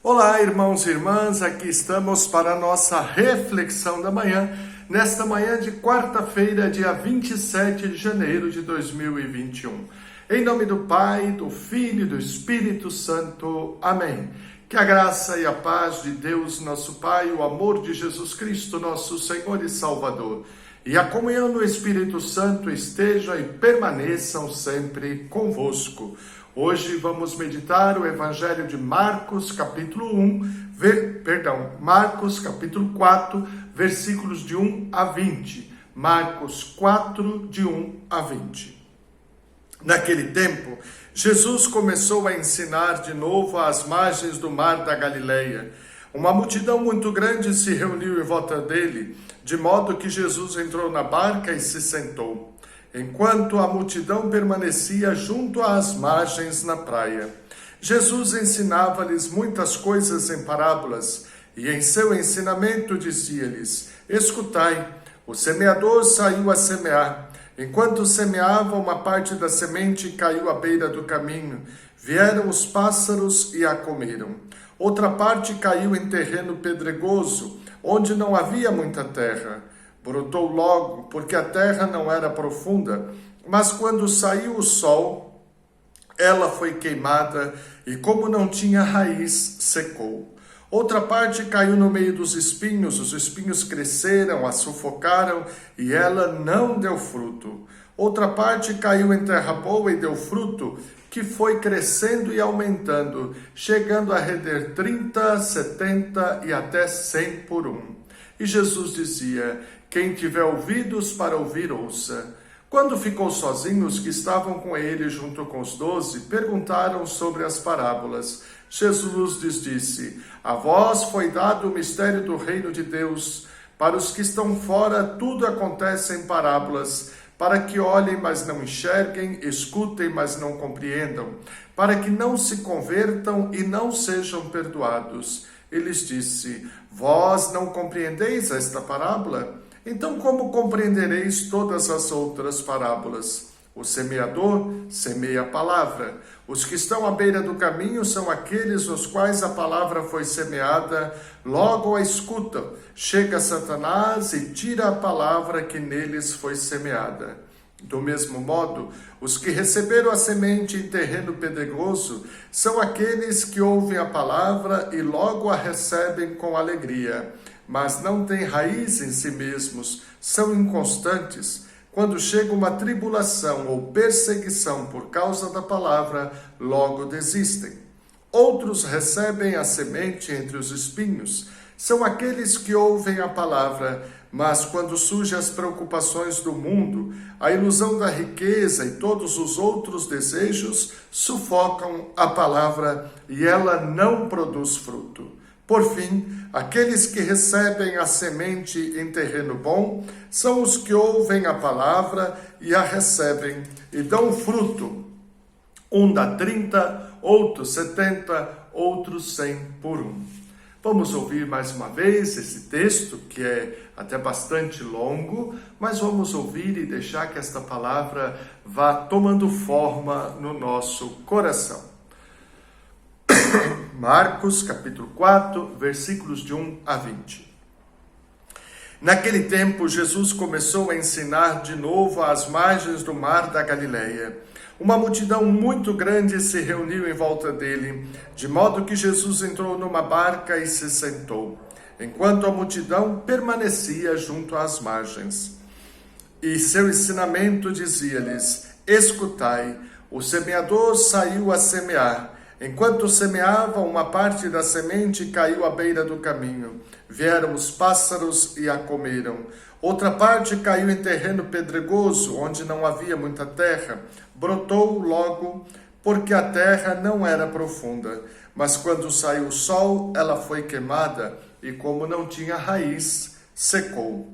Olá, irmãos e irmãs, aqui estamos para a nossa reflexão da manhã, nesta manhã de quarta-feira, dia 27 de janeiro de 2021. Em nome do Pai, do Filho e do Espírito Santo. Amém. Que a graça e a paz de Deus, nosso Pai, o amor de Jesus Cristo, nosso Senhor e Salvador, e a comunhão do Espírito Santo estejam e permaneçam sempre convosco. Hoje vamos meditar o Evangelho de Marcos, capítulo 4, versículos de 1 a 20. Marcos 4, de 1 a 20. Naquele tempo, Jesus começou a ensinar de novo às margens do mar da Galileia. Uma multidão muito grande se reuniu em volta dele, de modo que Jesus entrou na barca e se sentou, enquanto a multidão permanecia junto às margens na praia. Jesus ensinava-lhes muitas coisas em parábolas, e em seu ensinamento dizia-lhes: Escutai, o semeador saiu a semear. Enquanto semeava, uma parte da semente caiu à beira do caminho. Vieram os pássaros e a comeram. Outra parte caiu em terreno pedregoso, onde não havia muita terra. Brotou logo, porque a terra não era profunda, mas quando saiu o sol, ela foi queimada e, como não tinha raiz, secou. Outra parte caiu no meio dos espinhos, os espinhos cresceram, a sufocaram e ela não deu fruto. Outra parte caiu em terra boa e deu fruto, que foi crescendo e aumentando, chegando a render 30, 70 e até 100 por um. E Jesus dizia: Quem tiver ouvidos para ouvir, ouça. Quando ficou sozinho, os que estavam com ele junto com os 12 perguntaram sobre as parábolas. Jesus lhes disse: A vós foi dado o mistério do reino de Deus. Para os que estão fora, tudo acontece em parábolas, para que olhem, mas não enxerguem, escutem, mas não compreendam, para que não se convertam e não sejam perdoados. Ele lhes disse: Vós não compreendeis esta parábola? Então como compreendereis todas as outras parábolas? O semeador semeia a palavra. Os que estão à beira do caminho são aqueles nos quais a palavra foi semeada, logo a escutam. Chega Satanás e tira a palavra que neles foi semeada. Do mesmo modo, os que receberam a semente em terreno pedregoso são aqueles que ouvem a palavra e logo a recebem com alegria, mas não têm raiz em si mesmos, são inconstantes. Quando chega uma tribulação ou perseguição por causa da palavra, logo desistem. Outros recebem a semente entre os espinhos. São aqueles que ouvem a palavra, mas quando surgem as preocupações do mundo, a ilusão da riqueza e todos os outros desejos sufocam a palavra e ela não produz fruto. Por fim, aqueles que recebem a semente em terreno bom são os que ouvem a palavra e a recebem e dão fruto. Um dá 30, outro 70, outro 100 por um. Vamos ouvir mais uma vez esse texto, que é até bastante longo, mas vamos ouvir e deixar que esta palavra vá tomando forma no nosso coração. Marcos, capítulo 4, versículos de 1 a 20. Naquele tempo, Jesus começou a ensinar de novo às margens do mar da Galileia. Uma multidão muito grande se reuniu em volta dele, de modo que Jesus entrou numa barca e se sentou, enquanto a multidão permanecia junto às margens. E seu ensinamento dizia-lhes: Escutai, o semeador saiu a semear. Enquanto semeava, uma parte da semente caiu à beira do caminho. Vieram os pássaros e a comeram. Outra parte caiu em terreno pedregoso, onde não havia muita terra. Brotou logo, porque a terra não era profunda. Mas quando saiu o sol, ela foi queimada, e como não tinha raiz, secou.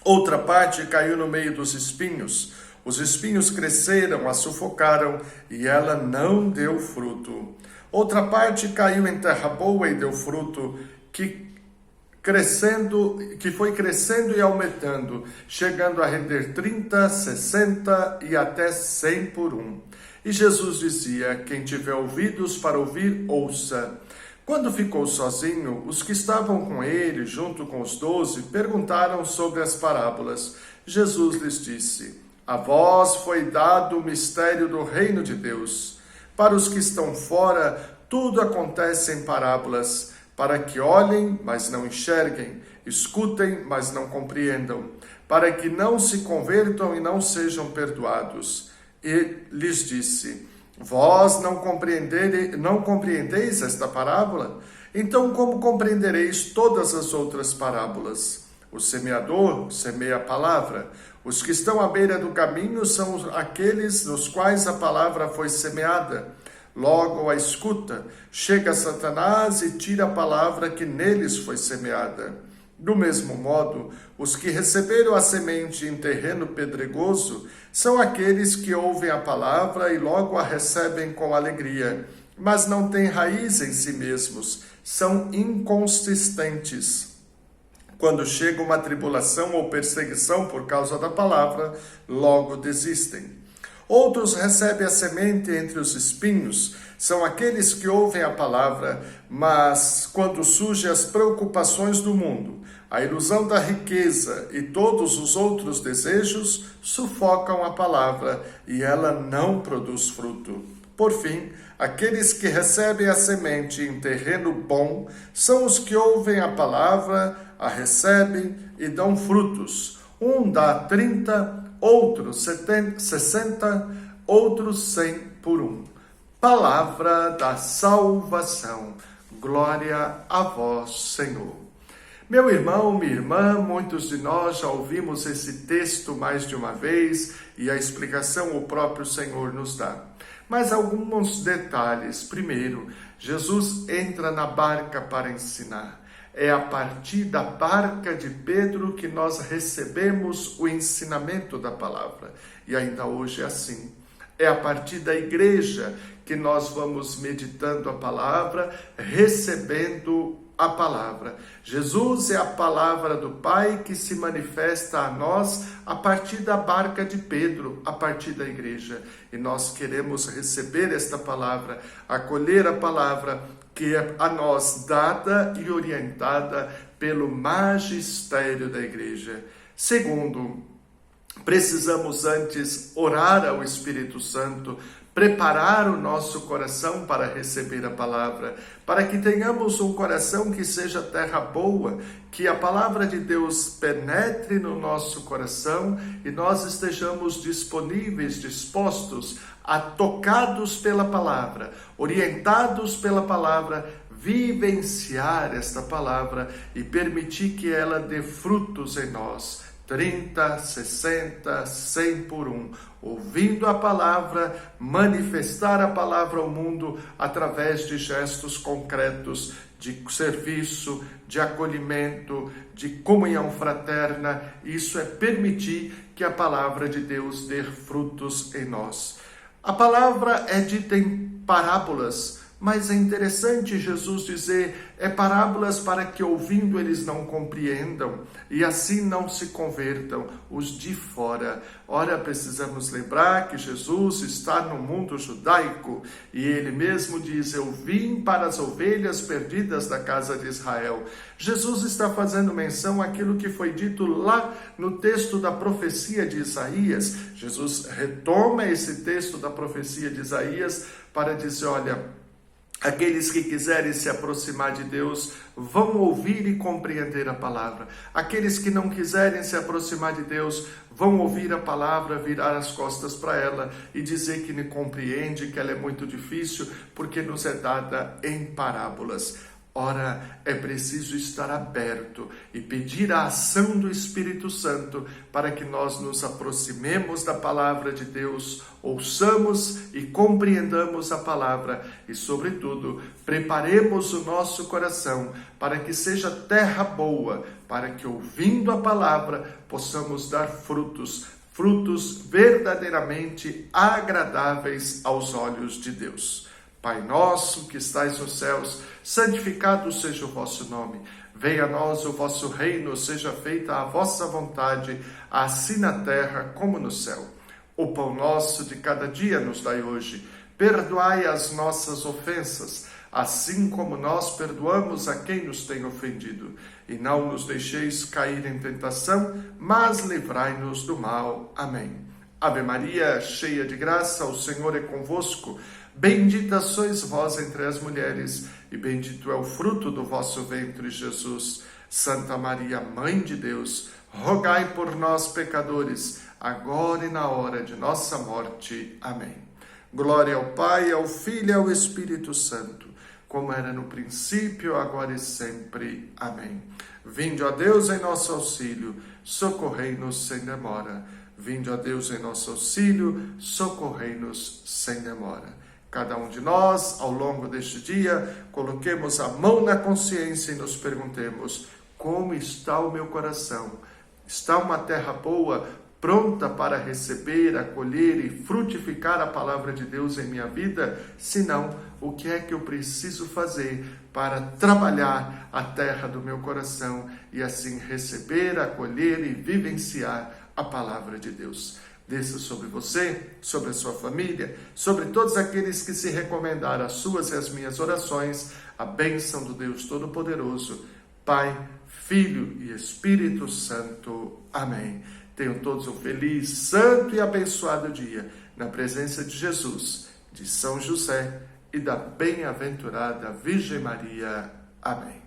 Outra parte caiu no meio dos espinhos. Os espinhos cresceram, a sufocaram, e ela não deu fruto. Outra parte caiu em terra boa e deu fruto, que foi crescendo e aumentando, chegando a render 30, 60 e até 100 por um. E Jesus dizia: Quem tiver ouvidos para ouvir, ouça. Quando ficou sozinho, os que estavam com ele, junto com os 12, perguntaram sobre as parábolas. Jesus lhes disse: A vós foi dado o mistério do reino de Deus. Para os que estão fora, tudo acontece em parábolas, para que olhem, mas não enxerguem, escutem, mas não compreendam, para que não se convertam e não sejam perdoados. E lhes disse: Vós não compreendeis esta parábola? Então como compreendereis todas as outras parábolas? O semeador semeia a palavra. Os que estão à beira do caminho são aqueles nos quais a palavra foi semeada. Logo a escuta, chega Satanás e tira a palavra que neles foi semeada. Do mesmo modo, os que receberam a semente em terreno pedregoso são aqueles que ouvem a palavra e logo a recebem com alegria, mas não têm raiz em si mesmos, são inconsistentes. Quando chega uma tribulação ou perseguição por causa da palavra, logo desistem. Outros recebem a semente entre os espinhos, são aqueles que ouvem a palavra, mas quando surgem as preocupações do mundo, a ilusão da riqueza e todos os outros desejos sufocam a palavra e ela não produz fruto. Por fim, aqueles que recebem a semente em terreno bom são os que ouvem a palavra, a recebem e dão frutos. Um dá 30, outro 60, outros 100 por um. Palavra da salvação. Glória a vós, Senhor. Meu irmão, minha irmã, muitos de nós já ouvimos esse texto mais de uma vez e a explicação o próprio Senhor nos dá. Mas alguns detalhes. Primeiro, Jesus entra na barca para ensinar. É a partir da barca de Pedro que nós recebemos o ensinamento da palavra. E ainda hoje é assim. É a partir da igreja que nós vamos meditando a palavra, recebendo a palavra. Jesus é a palavra do Pai que se manifesta a nós a partir da barca de Pedro, a partir da igreja. E nós queremos receber esta palavra, acolher a palavra que é a nós dada e orientada pelo magistério da igreja. Segundo, precisamos antes orar ao Espírito Santo, preparar o nosso coração para receber a palavra, para que tenhamos um coração que seja terra boa, que a palavra de Deus penetre no nosso coração e nós estejamos disponíveis, dispostos, tocados pela palavra, orientados pela palavra, vivenciar esta palavra e permitir que ela dê frutos em nós. 30, 60, 100 por um, ouvindo a palavra, manifestar a palavra ao mundo através de gestos concretos, de serviço, de acolhimento, de comunhão fraterna. Isso é permitir que a palavra de Deus dê frutos em nós. A palavra é dita em parábolas, mas é interessante Jesus dizer, parábolas para que ouvindo eles não compreendam e assim não se convertam, os de fora. Ora, precisamos lembrar que Jesus está no mundo judaico e ele mesmo diz, eu vim para as ovelhas perdidas da casa de Israel. Jesus está fazendo menção àquilo que foi dito lá no texto da profecia de Isaías. Jesus retoma esse texto da profecia de Isaías para dizer, olha, aqueles que quiserem se aproximar de Deus vão ouvir e compreender a palavra. Aqueles que não quiserem se aproximar de Deus vão ouvir a palavra, virar as costas para ela e dizer que não compreende, que ela é muito difícil, porque nos é dada em parábolas. Ora, é preciso estar aberto e pedir a ação do Espírito Santo para que nós nos aproximemos da palavra de Deus, ouçamos e compreendamos a palavra e, sobretudo, preparemos o nosso coração para que seja terra boa, para que, ouvindo a palavra, possamos dar frutos verdadeiramente agradáveis aos olhos de Deus. Pai nosso que estais nos céus, santificado seja o vosso nome. Venha a nós o vosso reino, seja feita a vossa vontade, assim na terra como no céu. O pão nosso de cada dia nos dai hoje. Perdoai as nossas ofensas, assim como nós perdoamos a quem nos tem ofendido. E não nos deixeis cair em tentação, mas livrai-nos do mal. Amém. Ave Maria, cheia de graça, o Senhor é convosco. Bendita sois vós entre as mulheres, e bendito é o fruto do vosso ventre, Jesus. Santa Maria, Mãe de Deus, rogai por nós, pecadores, agora e na hora de nossa morte. Amém. Glória ao Pai, ao Filho e ao Espírito Santo, como era no princípio, agora e sempre. Amém. Vinde, ó Deus, em nosso auxílio, socorrei-nos sem demora. Vinde, ó Deus, em nosso auxílio, socorrei-nos sem demora. Cada um de nós, ao longo deste dia, coloquemos a mão na consciência e nos perguntemos: como está o meu coração? Está uma terra boa, pronta para receber, acolher e frutificar a palavra de Deus em minha vida? Se não, o que é que eu preciso fazer para trabalhar a terra do meu coração e assim receber, acolher e vivenciar a palavra de Deus? Desça sobre você, sobre a sua família, sobre todos aqueles que se recomendaram as suas e as minhas orações, a bênção do Deus Todo-Poderoso, Pai, Filho e Espírito Santo. Amém. Tenham todos um feliz, santo e abençoado dia, na presença de Jesus, de São José e da bem-aventurada Virgem Maria. Amém.